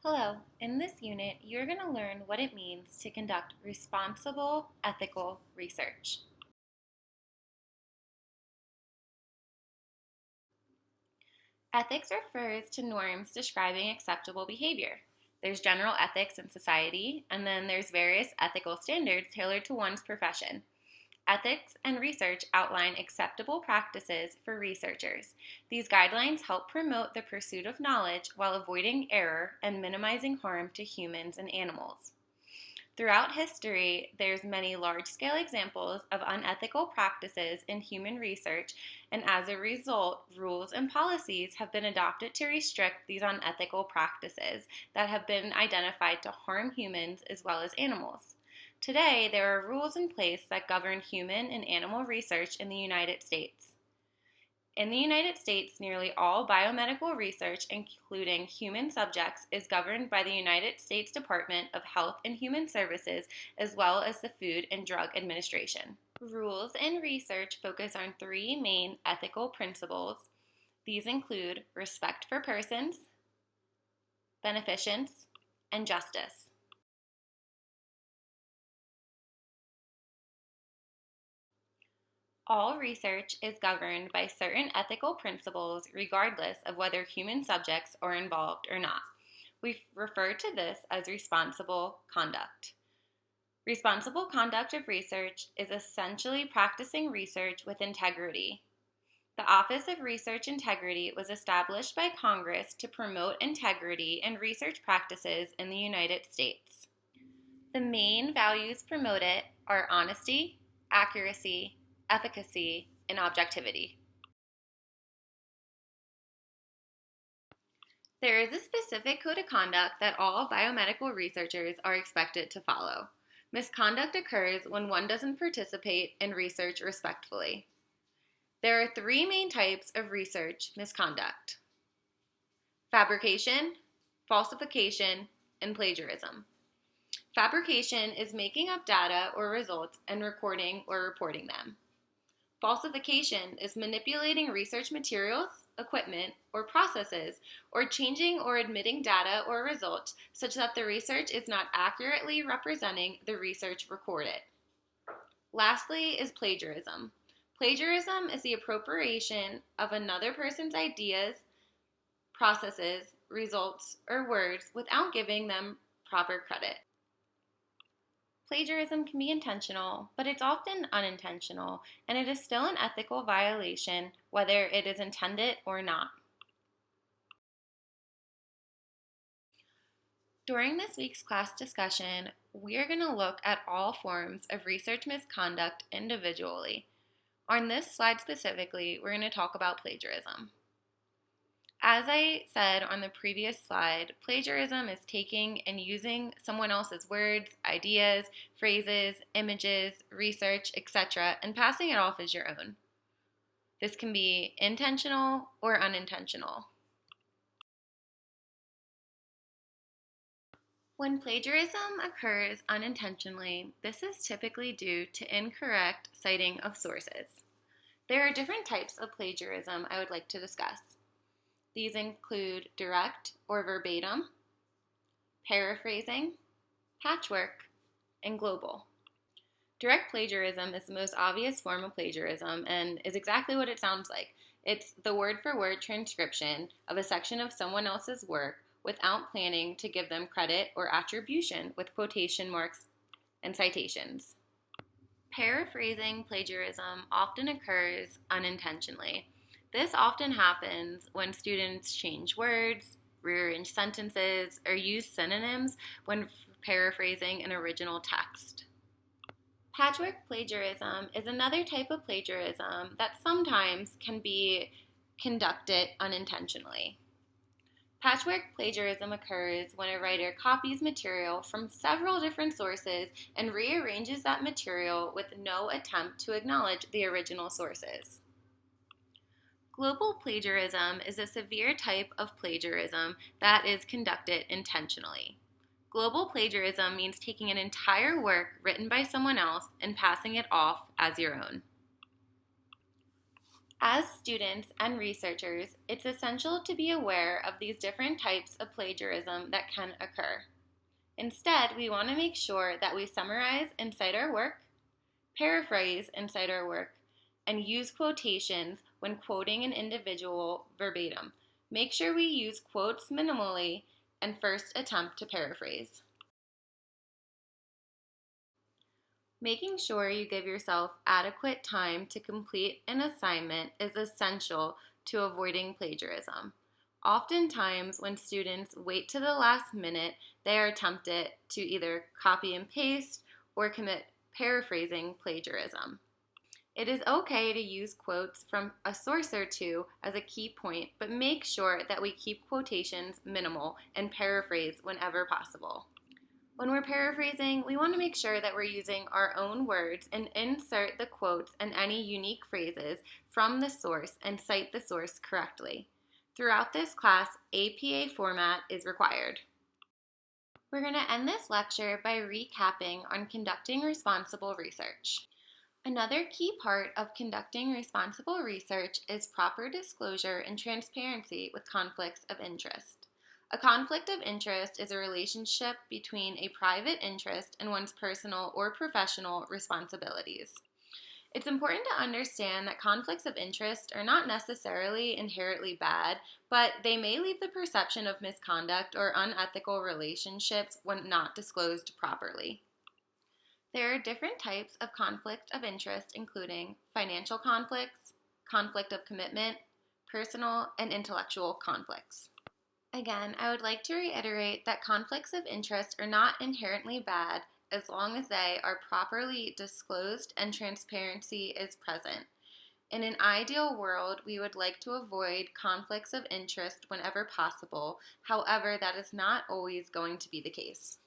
Hello, in this unit, you're going to learn what it means to conduct responsible, ethical research. Ethics refers to norms describing acceptable behavior. There's general ethics in society, and then there's various ethical standards tailored to one's profession. Ethics and research outline acceptable practices for researchers. These guidelines help promote the pursuit of knowledge while avoiding error and minimizing harm to humans and animals. Throughout history, there's many large-scale examples of unethical practices in human research, and as a result, rules and policies have been adopted to restrict these unethical practices that have been identified to harm humans as well as animals. Today, there are rules in place that govern human and animal research in the United States. In the United States, nearly all biomedical research, including human subjects, is governed by the United States Department of Health and Human Services as well as the Food and Drug Administration. Rules in research focus on three main ethical principles. These include respect for persons, beneficence, and justice. All research is governed by certain ethical principles regardless of whether human subjects are involved or not. We refer to this as responsible conduct. Responsible conduct of research is essentially practicing research with integrity. The Office of Research Integrity was established by Congress to promote integrity in research practices in the United States. The main values promoted are honesty, accuracy, efficacy, and objectivity. There is a specific code of conduct that all biomedical researchers are expected to follow. Misconduct occurs when one doesn't participate in research respectfully. There are three main types of research misconduct: fabrication, falsification, and plagiarism. Fabrication is making up data or results and recording or reporting them. Falsification is manipulating research materials, equipment, or processes, or changing or omitting data or results such that the research is not accurately representing the research recorded. Lastly is plagiarism. Plagiarism is the appropriation of another person's ideas, processes, results, or words without giving them proper credit. Plagiarism can be intentional, but it's often unintentional, and it is still an ethical violation whether it is intended or not. During this week's class discussion, we are going to look at all forms of research misconduct individually. On this slide specifically, we're going to talk about plagiarism. As I said on the previous slide, plagiarism is taking and using someone else's words, ideas, phrases, images, research, etc., and passing it off as your own. This can be intentional or unintentional. When plagiarism occurs unintentionally, this is typically due to incorrect citing of sources. There are different types of plagiarism I would like to discuss. These include direct or verbatim, paraphrasing, patchwork, and global. Direct plagiarism is the most obvious form of plagiarism and is exactly what it sounds like. It's the word-for-word transcription of a section of someone else's work without planning to give them credit or attribution with quotation marks and citations. Paraphrasing plagiarism often occurs unintentionally. This often happens when students change words, rearrange sentences, or use synonyms when paraphrasing an original text. Patchwork plagiarism is another type of plagiarism that sometimes can be conducted unintentionally. Patchwork plagiarism occurs when a writer copies material from several different sources and rearranges that material with no attempt to acknowledge the original sources. Global plagiarism is a severe type of plagiarism that is conducted intentionally. Global plagiarism means taking an entire work written by someone else and passing it off as your own. As students and researchers, it's essential to be aware of these different types of plagiarism that can occur. Instead, we want to make sure that we summarize and cite our work, paraphrase and cite our work, and use quotations when quoting an individual verbatim. Make sure we use quotes minimally and first attempt to paraphrase. Making sure you give yourself adequate time to complete an assignment is essential to avoiding plagiarism. Oftentimes, when students wait to the last minute, they are tempted to either copy and paste or commit paraphrasing plagiarism. It is okay to use quotes from a source or two as a key point, but make sure that we keep quotations minimal and paraphrase whenever possible. When we're paraphrasing, we want to make sure that we're using our own words and insert the quotes and any unique phrases from the source and cite the source correctly. Throughout this class, APA format is required. We're going to end this lecture by recapping on conducting responsible research. Another key part of conducting responsible research is proper disclosure and transparency with conflicts of interest. A conflict of interest is a relationship between a private interest and one's personal or professional responsibilities. It's important to understand that conflicts of interest are not necessarily inherently bad, but they may leave the perception of misconduct or unethical relationships when not disclosed properly. There are different types of conflict of interest, including financial conflicts, conflict of commitment, personal and intellectual conflicts. Again, I would like to reiterate that conflicts of interest are not inherently bad as long as they are properly disclosed and transparency is present. In an ideal world, we would like to avoid conflicts of interest whenever possible. However, that is not always going to be the case.